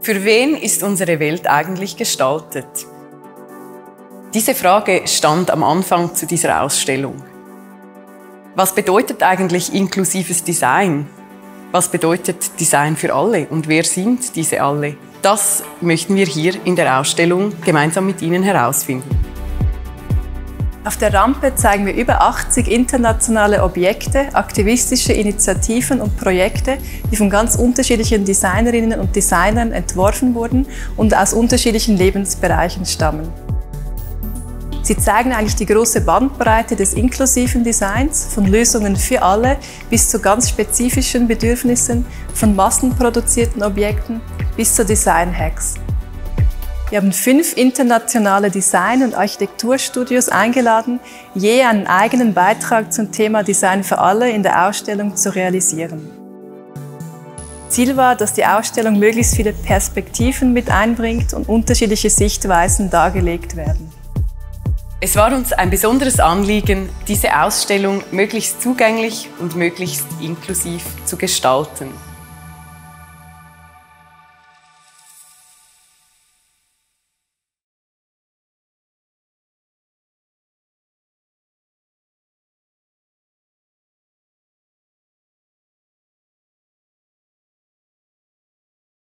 Für wen ist unsere Welt eigentlich gestaltet? Diese Frage stand am Anfang zu dieser Ausstellung. Was bedeutet eigentlich inklusives Design? Was bedeutet Design für alle und wer sind diese alle? Das möchten wir hier in der Ausstellung gemeinsam mit Ihnen herausfinden. Auf der Rampe zeigen wir über 80 internationale Objekte, aktivistische Initiativen und Projekte, die von ganz unterschiedlichen Designerinnen und Designern entworfen wurden und aus unterschiedlichen Lebensbereichen stammen. Sie zeigen eigentlich die große Bandbreite des inklusiven Designs, von Lösungen für alle bis zu ganz spezifischen Bedürfnissen, von massenproduzierten Objekten bis zu Design-Hacks. Wir haben 5 internationale Design- und Architekturstudios eingeladen, je einen eigenen Beitrag zum Thema Design für alle in der Ausstellung zu realisieren. Ziel war, dass die Ausstellung möglichst viele Perspektiven mit einbringt und unterschiedliche Sichtweisen dargelegt werden. Es war uns ein besonderes Anliegen, diese Ausstellung möglichst zugänglich und möglichst inklusiv zu gestalten.